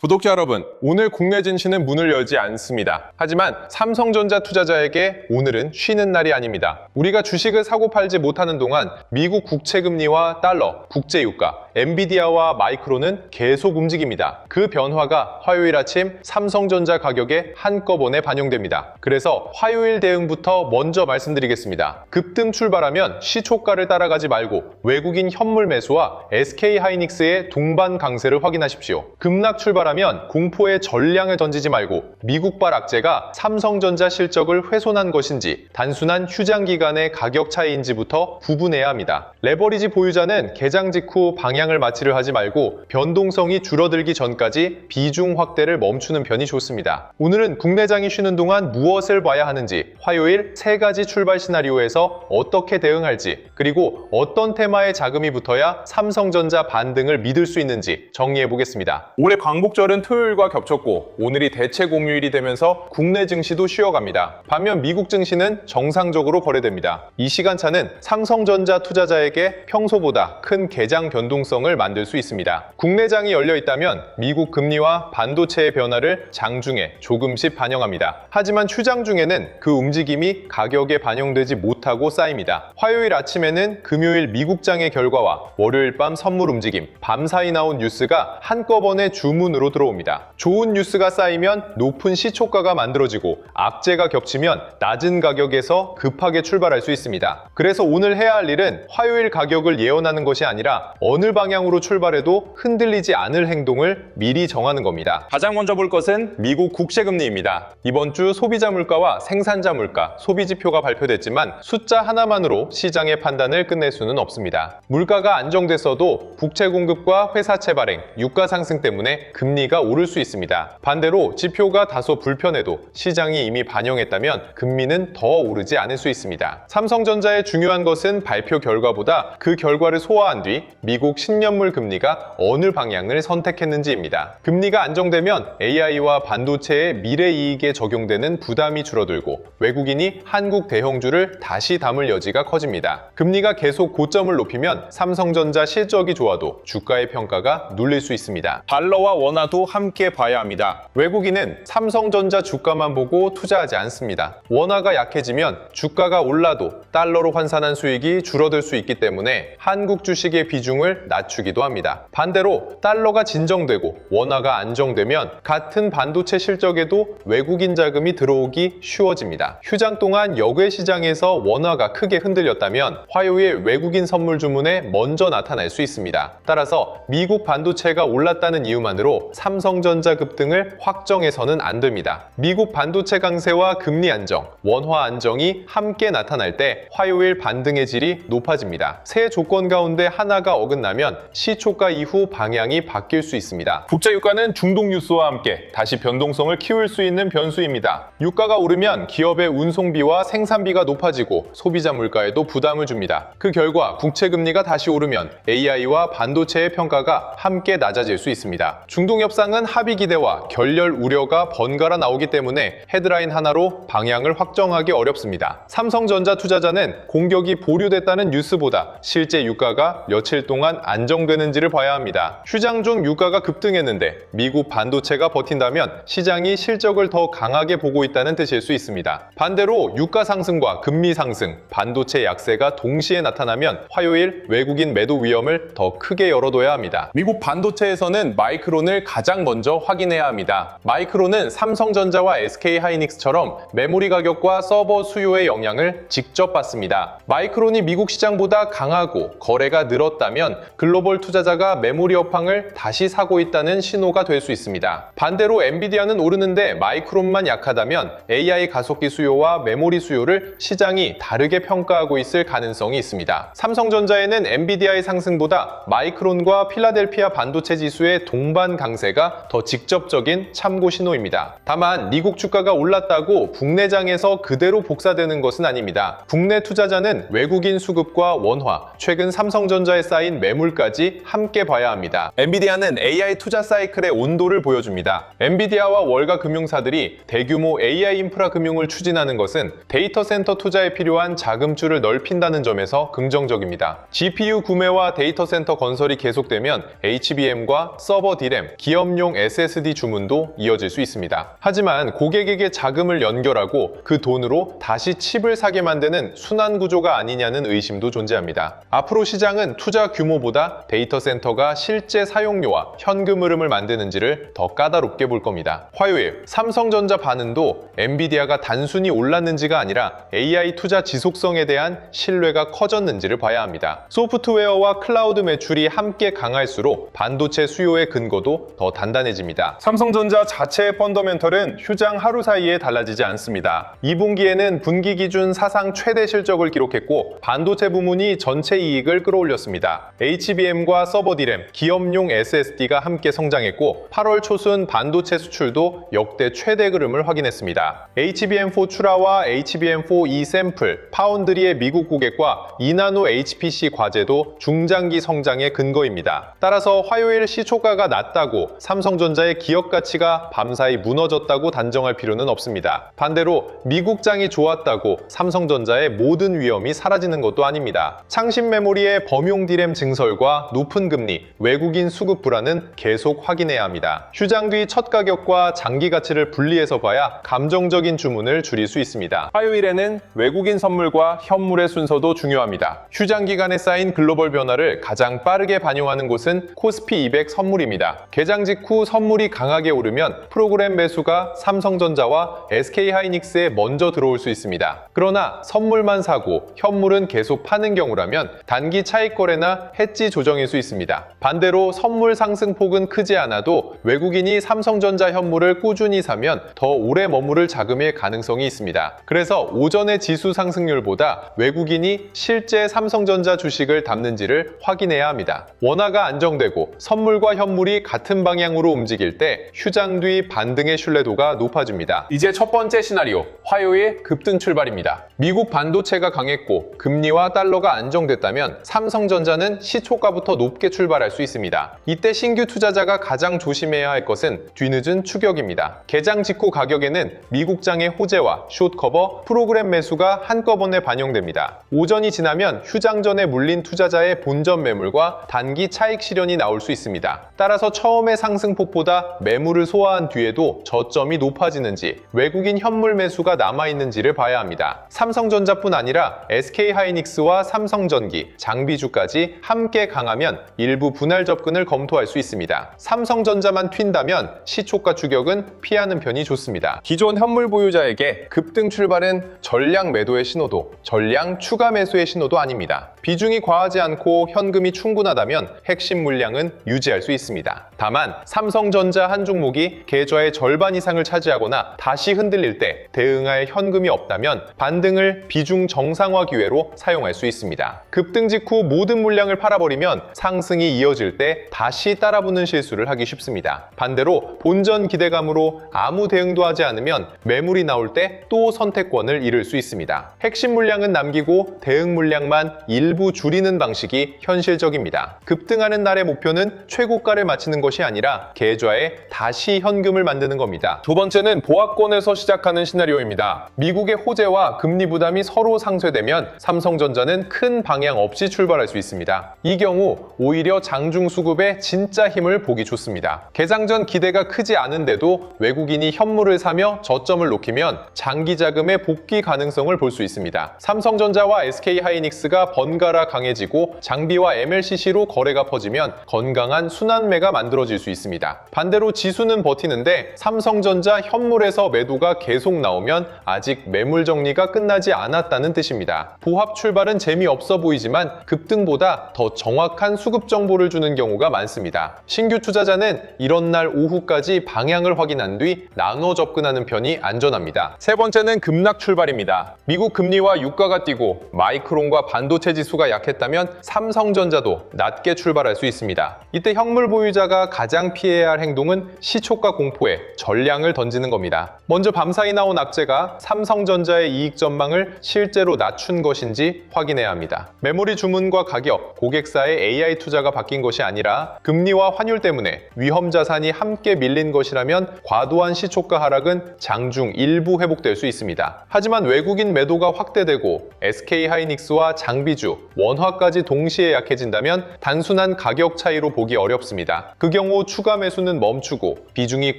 구독자 여러분, 오늘 국내 증시는 문을 열지 않습니다. 하지만 삼성전자 투자자에게 오늘은 쉬는 날이 아닙니다. 우리가 주식을 사고 팔지 못하는 동안 미국 국채금리와 달러, 국제유가, 엔비디아와 마이크론은 계속 움직입니다. 그 변화가 화요일 아침 삼성전자 가격에 한꺼번에 반영됩니다. 그래서 화요일 대응부터 먼저 말씀드리겠습니다. 급등 출발하면 시초가를 따라가지 말고 외국인 현물 매수와 SK하이닉스의 동반 강세를 확인하십시오. 급락 출발하면 공포의 전량을 던지지 말고 미국발 악재가 삼성전자 실적을 훼손한 것인지 단순한 휴장 기간의 가격 차이인지부터 구분해야 합니다. 레버리지 보유자는 개장 직후 방향을 마취를 하지 말고 변동성이 줄어들기 전까지 비중 확대를 멈추는 편이 좋습니다. 오늘은 국내장이 쉬는 동안 무엇을 봐야 하는지, 화요일 3가지 출발 시나리오에서 어떻게 대응할지, 그리고 어떤 테마에 자금이 붙어야 삼성전자 반등을 믿을 수 있는지 정리해 보겠습니다. 올해 광복절은 토요일과 겹쳤고 오늘이 대체 공휴일이 되면서 국내 증시도 쉬어갑니다. 반면 미국 증시는 정상적으로 거래됩니다. 이 시간차는 삼성전자 투자자에게 평소보다 큰 개장 변동성을 만들 수 있습니다. 국내장이 열려 있다면 미국 금리와 반도체의 변화를 장중에 조금씩 반영합니다. 하지만 휴장 중에는 그 움직임이 가격에 반영되지 못하고 쌓입니다. 화요일 아침에는 금요일 미국장의 결과와 월요일 밤 선물 움직임, 밤사이 나온 뉴스가 한꺼번에 주문으로 들어옵니다. 좋은 뉴스가 쌓이면 높은 시초가가 만들어지고 악재가 겹치면 낮은 가격에서 급하게 출발할 수 있습니다. 그래서 오늘 해야 할 일은 화요일 가격을 예언하는 것이 아니라 어느 방향으로 출발해도 흔들리지 않을 행동을 미리 정하는 겁니다. 가장 먼저 볼 것은 미국 국채금리입니다. 이번 주 소비자 물가와 생산자 물가, 소비지표가 발표됐지만 숫자 하나만으로 시장의 판단을 끝낼 수는 없습니다. 물가가 안정됐어도 국채 공급과 회사채 발행, 유가 상승 때문에 금리가 오를 수 있습니다. 반대로 지표가 다소 불편해도 시장이 이미 반영했다면 금리는 더 오르지 않을 수 있습니다. 삼성전자의 중요한 것은 발표 결과보다 그 결과를 소화한 뒤 미국 10년물 금리가 어느 방향을 선택했는지입니다. 금리가 안정되면 AI와 반도체의 미래 이익에 적용되는 부담이 줄어들고 외국인이 한국 대형주를 다시 담을 여지가 커집니다. 금리가 계속 고점을 높이면 삼성전자 실적이 좋아도 주가의 평가가 눌릴 수 있습니다. 달러와 원화도 함께 봐야 합니다. 외국인은 삼성전자 주가만 보고 투자하지 않습니다. 원화가 약해지면 주가가 올라도 달러로 환산한 수익이 줄어들 수 있기 때문에 한국 주식의 비중을 낮추기도 합니다. 반대로 달러가 진정되고 원화가 안정되면 같은 반도체 실적에도 외국인 자금이 들어오기 쉬워집니다. 휴장 동안 역외 시장에서 원화가 크게 흔들렸다면 화요일 외국인 선물 주문에 먼저 나타날 수 있습니다. 따라서 미국 반도체가 올랐다는 이유만으로 삼성전자 급등을 확정해서는 안 됩니다. 미국 반도체 강세와 금리 안정, 원화 안정이 함께 나타날 때 화요일 반등의 질이 높아집니다. 세 조건 가운데 하나가 어긋나면 시초가 이후 방향이 바뀔 수 있습니다. 국제유가는 중동 뉴스와 함께 다시 변동성을 키울 수 있는 변수입니다. 유가가 오르면 기업의 운송비와 생산비가 높아지고 소비자 물가에도 부담을 줍니다. 그 결과 국채금리가 다시 오르면 AI와 반도체의 평가가 함께 낮아질 수 있습니다. 중동 협상은 합의 기대와 결렬 우려가 번갈아 나오기 때문에 헤드라인 하나로 방향을 확정하기 어렵습니다. 삼성전자 투자자는 공격이 보류됐다는 뉴스보다 실제 유가가 며칠 동안 안정되는지를 봐야 합니다. 휴장 중 유가가 급등했는데 미국 반도체가 버틴다면 시장이 실적을 더 강하게 보고 있다는 뜻일 수 있습니다. 반대로 유가 상승과 금리 상승, 반도체 약세가 동시에 나타나면 화요일 외국인 매도 위험을 더 크게 열어둬야 합니다. 미국 반도체에서는 마이크론을 가장 먼저 확인해야 합니다. 마이크론은 삼성전자와 SK하이닉스처럼 메모리 가격과 서버 수요의 영향을 직접 받습니다. 마이크론이 미국 시장보다 강하고 거래가 늘었다면 글로벌 투자자가 메모리 업황을 다시 사고 있다는 신호가 될 수 있습니다. 반대로 엔비디아는 오르는데 마이크론만 약하다면 AI 가속기 수요와 메모리 수요를 시장이 다르게 평가하고 있을 가능성이 있습니다. 삼성전자에는 엔비디아의 상승보다 마이크론과 필라델피아 반도체 지수의 동반 강세가 더 직접적인 참고 신호입니다. 다만 미국 주가가 올랐다고 국내장에서 그대로 복사되는 것은 아닙니다. 국내 투자자는 외국인 수급과 원화, 최근 삼성전자에 쌓인 매물까지 함께 봐야 합니다. 엔비디아는 AI 투자 사이클의 온도를 보여줍니다. 엔비디아와 월가 금융사들이 대규모 AI 인프라 금융을 추진하는 것은 데이터 센터 투자에 필요한 자금줄을 넓힌다는 점에서 긍정적입니다. GPU 구매와 데이터 센터 건설이 계속되면 HBM과 서버 D램, 기업용 SSD 주문도 이어질 수 있습니다. 하지만 고객에게 자금을 연결하고 그 돈으로 다시 칩을 사게 만드는 순환 구조가 아니냐는 의심도 존재합니다. 앞으로 시장은 투자 규모보다 데이터 센터가 실제 사용료와 현금 흐름을 만드는지를 더 까다롭게 볼 겁니다. 화요일, 삼성전자 반응도 엔비디아가 단순히 올랐는지가 아니라 AI 투자 지속성에 대한 신뢰가 커졌는지를 봐야 합니다. 소프트웨어와 클라우드 매출이 함께 강할수록 반도체 수요의 근거도 더 단단해집니다. 삼성전자 자체의 펀더멘털은 휴장 하루 사이에 달라지지 않습니다. 2분기에는 분기 기준 사상 최대 실적을 기록했고 반도체 부문이 전체 이익을 끌어올렸습니다. HBM과 서버 D램, 기업용 SSD가 함께 성장했고 8월 초순 반도체 수출도 역대 최대 흐름을 확인했습니다. HBM4 출하와 HBM4E 샘플, 파운드리의 미국 고객과 2나노 HPC 과제도 중장기 성장의 근거입니다. 따라서 화요일 시초가가 낮다고 삼성전자의 기업 가치가 밤사이 무너졌다고 단정할 필요는 없습니다. 반대로 미국장이 좋았다고 삼성전자의 모든 위험이 사라지는 것도 아닙니다. 창신 메모리의 범용 D램 증설과 높은 금리, 외국인 수급 불안은 계속 확인해야 합니다. 휴장 뒤 첫 가격과 장기 가치를 분리해서 봐야 감정적인 주문을 줄일 수 있습니다. 화요일에는 외국인 선물과 현물의 순서도 중요합니다. 휴장 기간에 쌓인 글로벌 변화를 가장 빠르게 반영하는 곳은 코스피 200 선물입니다. 개장 직후 선물이 강하게 오르면 프로그램 매수가 삼성전자와 SK하이닉스에 먼저 들어올 수 있습니다. 그러나 선물만 사고 현물은 계속 파는 경우라면 단기 차익 거래나 해지 조정일 수 있습니다. 반대로 선물 상승폭은 크지 않아도 외국인이 삼성전자 현물을 꾸준히 사면 더 오래 머무를 자금의 가능성이 있습니다. 그래서 오전의 지수 상승률보다 외국인이 실제 삼성전자 주식을 담는지를 확인해야 합니다. 원화가 안정되고 선물과 현물이 같은 방향으로 움직일 때 휴장 뒤 반등의 신뢰도가 높아집니다. 이제 첫 번째 시나리오, 화요일 급등 출발입니다. 미국 반도체가 강했고 금리와 달러가 안정됐다면 삼성전자는 시초가부터 높게 출발할 수 있습니다. 이때 신규 투자자가 가장 조심해야 할 것은 뒤늦은 추격입니다. 개장 직후 가격에는 미국장의 호재와 숏커버, 프로그램 매수가 한꺼번에 반영됩니다. 오전이 지나면 휴장 전에 물린 투자자의 본전 매물과 단기 차익 실현이 나올 수 있습니다. 따라서 처음의 상승폭보다 매물을 소화한 뒤에도 저점이 높아지는지 외국인 현물 매수가 남아있는지를 봐야 합니다. 삼성전자뿐 아니라 SK하이닉스와 삼성전기, 장비주까지 함께 강하면 일부 분할 접근을 검토할 수 있습니다. 삼성전자만 튄다면 시초가 추격은 피하는 편이 좋습니다. 기존 현물 보유자에게 급등 출발은 전량 매도의 신호도, 전량 추가 매수의 신호도 아닙니다. 비중이 과하지 않고 현금이 충분하다면 핵심 물량은 유지할 수 있습니다. 다만 삼성전자 한 종목이 계좌의 절반 이상을 차지하거나 다시 흔들릴 때 대응할 현금이 없다면 반등을 비중 정상화 기회로 사용할 수 있습니다. 급등 직후 모든 물량을 팔아버리면 상승이 이어질 때 다시 따라붙는 실수를 하기 쉽습니다. 반대로 본전 기대감으로 아무 대응도 하지 않으면 매물이 나올 때 또 선택권을 잃을 수 있습니다. 핵심 물량은 남기고 대응 물량만 일부 줄이는 방식이 현실적입니다. 급등하는 날의 목표는 최고가를 맞추는 것이 아니라 계좌에 다시 현금을 만드는 겁니다. 두 번째는 보합권에서 시작하는 시나리오입니다. 미국의 호재와 금리 부담이 서로 상쇄되면 삼성전자는 큰 방향 없이 출발할 수 있습니다. 이 경우 오히려 장중 수급의 진짜 힘을 보기 좋습니다. 개장 전 기대가 크지 않은데도 외국인이 현물을 사며 저점을 높이면 장기 자금의 복귀 가능성을 볼 수 있습니다. 삼성전자와 SK하이닉스가 번갈아 강해지고 장비와 MLCC로 거래가 퍼지면 건강한 순환매가 만들어질 수 있습니다. 반대로 지수는 버티는데 삼성전자 현물에서 매도가 계속 나오면 아직 매물 정리가 끝나지 않았다는 뜻입니다. 보합 출발은 재미없어 보이지만 급등보다 더 정확한 수급 정보를 주는 경우가 많습니다. 신규 투자자는 이런 날 오후까지 방향을 확인한 뒤 나눠 접근하는 편이 안전합니다. 세 번째는 급락 출발입니다. 미국 금리와 유가가 뛰고 마이크론과 반도체 지수가 약했다면 삼성전자도 낮게 출발할 수 있습니다. 이때 현물 보유자가 가장 피해야 할 행동은 시초가 공포에 전량을 던지는 겁니다. 먼저 밤사이 나온 악재가 삼성전자의 이익 전망 전망을 실제로 낮춘 것인지 확인해야 합니다. 메모리 주문과 가격, 고객사의 AI 투자가 바뀐 것이 아니라 금리와 환율 때문에 위험 자산이 함께 밀린 것이라면 과도한 시초가 하락은 장중 일부 회복될 수 있습니다. 하지만 외국인 매도가 확대되고 SK하이닉스와 장비주, 원화까지 동시에 약해진다면 단순한 가격 차이로 보기 어렵습니다. 그 경우 추가 매수는 멈추고 비중이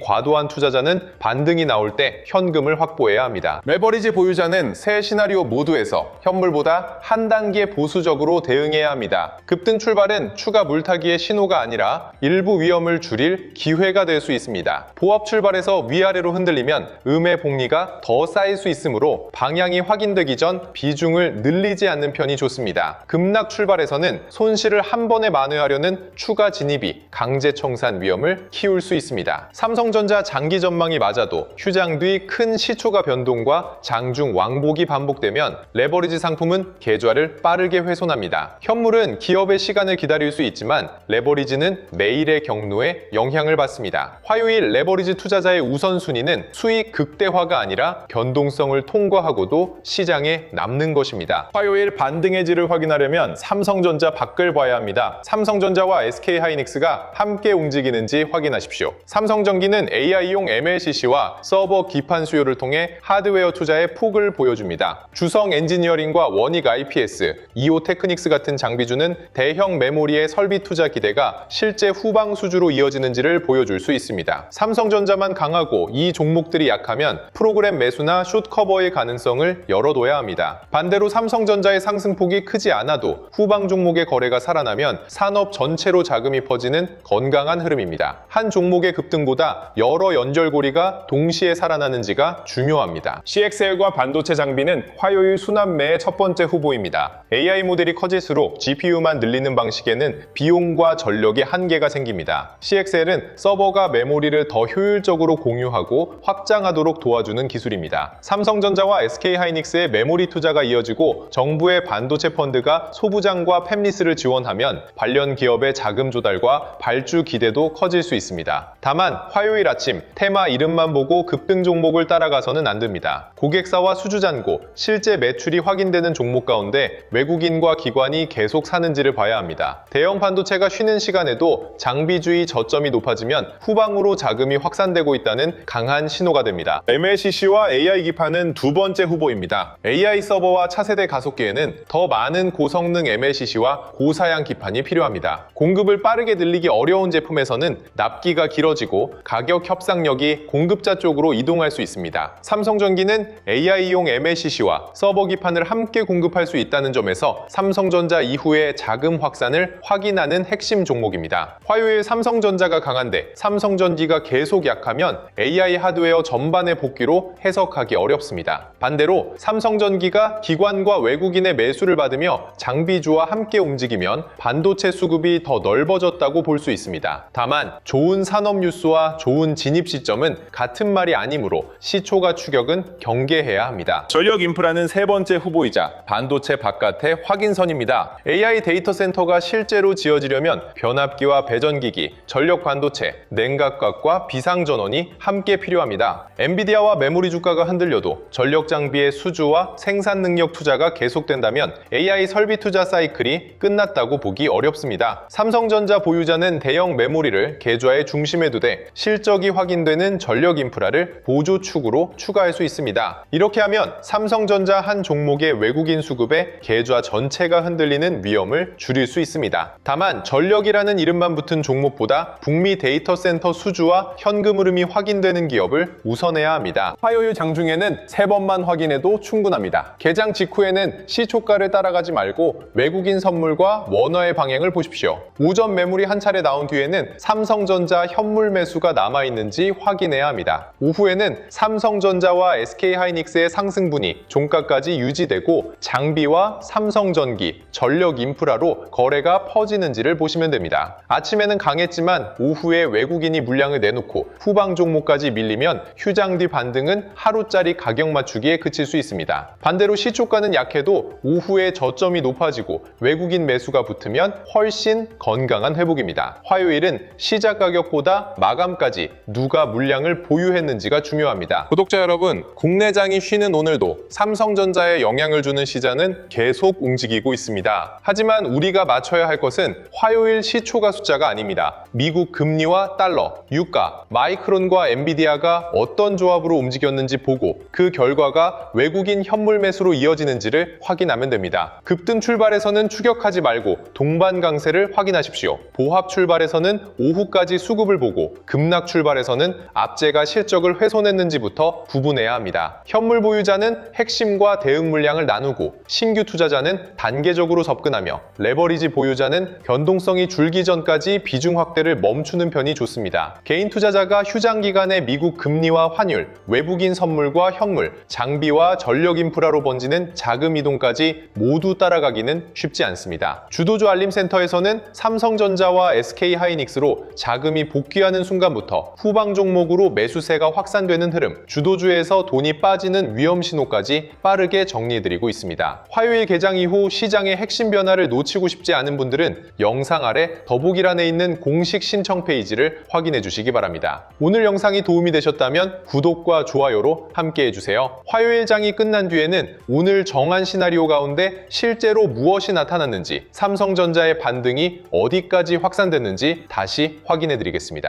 과도한 투자자는 반등이 나올 때 현금을 확보해야 합니다. 레버리지 보유자는 세 시나리오 모두에서 현물보다 한 단계 보수적으로 대응해야 합니다. 급등 출발은 추가 물타기의 신호가 아니라 일부 위험을 줄일 기회가 될 수 있습니다. 보합 출발에서 위아래로 흔들리면 음의 복리가 더 쌓일 수 있으므로 방향이 확인되기 전 비중을 늘리지 않는 편이 좋습니다. 급락 출발에서는 손실을 한 번에 만회하려는 추가 진입이 강제 청산 위험을 키울 수 있습니다. 삼성전자 장기 전망이 맞아도 휴장 뒤 큰 시초가 변동과 장중 왕복이 반복되면 레버리지 상품은 계좌를 빠르게 훼손합니다. 현물은 기업의 시간을 기다릴 수 있지만 레버리지는 매일의 경로에 영향을 받습니다. 화요일 레버리지 투자자의 우선순위는 수익 극대화가 아니라 변동성을 통과하고도 시장에 남는 것입니다. 화요일 반등의 질을 확인하려면 삼성전자 밖을 봐야 합니다. 삼성전자와 SK하이닉스가 함께 움직이는지 확인하십시오. 삼성전기는 AI용 MLCC와 서버 기판 수요를 통해 하드웨어 투자의 폭을 보여줍니다. 주성 엔지니어링과 원익 IPS, 이오 테크닉스 같은 장비주는 대형 메모리의 설비 투자 기대가 실제 후방 수주로 이어지는지를 보여줄 수 있습니다. 삼성전자만 강하고 이 종목들이 약하면 프로그램 매수나 숏 커버의 가능성을 열어둬야 합니다. 반대로 삼성전자의 상승폭이 크지 않아도 후방 종목의 거래가 살아나면 산업 전체로 자금이 퍼지는 건강한 흐름입니다. 한 종목의 급등보다 여러 연결고리가 동시에 살아나는지가 중요합니다. CXL과 반도체 장비는 화요일 순환매의 첫 번째 후보입니다. AI 모델이 커질수록 GPU만 늘리는 방식에는 비용과 전력의 한계가 생깁니다. CXL은 서버가 메모리를 더 효율적으로 공유하고 확장하도록 도와주는 기술입니다. 삼성전자와 SK하이닉스의 메모리 투자가 이어지고 정부의 반도체 펀드가 소부장과 팹리스를 지원하면 관련 기업의 자금 조달과 발주 기대도 커질 수 있습니다. 다만 화요일 아침 테마 이름만 보고 급등 종목을 따라가서는 안 됩니다. 고객사와 수주잔고, 실제 매출이 확인되는 종목 가운데 외국인과 기관이 계속 사는지를 봐야 합니다. 대형 반도체가 쉬는 시간에도 장비주의 저점이 높아지면 후방으로 자금이 확산되고 있다는 강한 신호가 됩니다. MLCC와 AI 기판은 두 번째 후보입니다. AI 서버와 차세대 가속기에는 더 많은 고성능 MLCC와 고사양 기판이 필요합니다. 공급을 빠르게 늘리기 어려운 제품에서는 납기가 길어지고 가격 협상력이 공급자 쪽으로 이동할 수 있습니다. 삼성전기는 AI용 MLCC와 서버 기판을 함께 공급할 수 있다는 점에서 삼성전자 이후의 자금 확산을 확인하는 핵심 종목입니다. 화요일 삼성전자가 강한데 삼성전기가 계속 약하면 AI 하드웨어 전반의 복귀로 해석하기 어렵습니다. 반대로 삼성전기가 기관과 외국인의 매수를 받으며 장비주와 함께 움직이면 반도체 수급이 더 넓어졌다고 볼 수 있습니다. 다만 좋은 산업 뉴스와 좋은 진입 시점은 같은 말이 아니므로 시초가 추격은 경계해야 합니다. 전력 인프라는 세 번째 후보이자 반도체 바깥의 확인선입니다. AI 데이터 센터가 실제로 지어지려면 변압기와 배전기기, 전력 반도체, 냉각각과 비상전원이 함께 필요합니다. 엔비디아와 메모리 주가가 흔들려도 전력 장비의 수주와 생산 능력 투자가 계속된다면 AI 설비 투자 사이클이 끝났다고 보기 어렵습니다. 삼성전자 보유자는 대형 메모리를 계좌의 중심에 두되 실적이 확인되는 전력 인프라를 보조축으로 추가할 수 있습니다. 이렇게 하면 삼성전자 한 종목의 외국인 수급에 계좌 전체가 흔들리는 위험을 줄일 수 있습니다. 다만 전력이라는 이름만 붙은 종목보다 북미 데이터 센터 수주와 현금 흐름이 확인되는 기업을 우선해야 합니다. 화요일 장중에는 세 번만 확인해도 충분합니다. 개장 직후에는 시초가를 따라가지 말고 외국인 선물과 원화의 방향을 보십시오. 오전 매물이 한 차례 나온 뒤에는 삼성전자 현물 매수가 남아있는지 확인해야 합니다. 오후에는 삼성전자와 SK하이닉스의 상승분이 종가까지 유지되고 장비와 삼성전기, 전력 인프라로 거래가 퍼지는지를 보시면 됩니다. 아침에는 강했지만 오후에 외국인이 물량을 내놓고 후방 종목까지 밀리면 휴장 뒤 반등은 하루짜리 가격 맞추기에 그칠 수 있습니다. 반대로 시초가는 약해도 오후에 저점이 높아지고 외국인 매수가 붙으면 훨씬 건강한 회복입니다. 화요일은 시작 가격보다 마감까지 누가 물량을 보유했는지가 중요합니다. 구독자 여러분, 국내장이 쉬는 오늘도 그래도 삼성전자에 영향을 주는 시장은 계속 움직이고 있습니다. 하지만 우리가 맞춰야 할 것은 화요일 시초가 숫자가 아닙니다. 미국 금리와 달러, 유가, 마이크론과 엔비디아가 어떤 조합으로 움직였는지 보고 그 결과가 외국인 현물 매수로 이어지는지를 확인하면 됩니다. 급등 출발에서는 추격하지 말고 동반 강세를 확인하십시오. 보합 출발에서는 오후까지 수급을 보고 급락 출발에서는 압제가 실적을 훼손했는지부터 구분해야 합니다. 현물 보유자는 핵심과 대응 물량을 나누고 신규 투자자는 단계적으로 접근하며 레버리지 보유자는 변동성이 줄기 전까지 비중 확대를 멈추는 편이 좋습니다. 개인 투자자가 휴장 기간에 미국 금리와 환율, 외국인 선물과 현물, 장비와 전력 인프라로 번지는 자금 이동까지 모두 따라가기는 쉽지 않습니다. 주도주 알림센터에서는 삼성전자와 SK하이닉스로 자금이 복귀하는 순간부터 후방 종목으로 매수세가 확산되는 흐름, 주도주에서 돈이 빠지는 위험 신호까지 빠르게 정리해드리고 있습니다. 화요일 개장 이후 시장의 핵심 변화를 놓치고 싶지 않은 분들은 영상 아래 더보기란에 있는 공식 신청 페이지를 확인해 주시기 바랍니다. 오늘 영상이 도움이 되셨다면 구독과 좋아요로 함께 해주세요. 화요일 장이 끝난 뒤에는 오늘 정한 시나리오 가운데 실제로 무엇이 나타났는지, 삼성전자의 반등이 어디까지 확산됐는지 다시 확인해 드리겠습니다.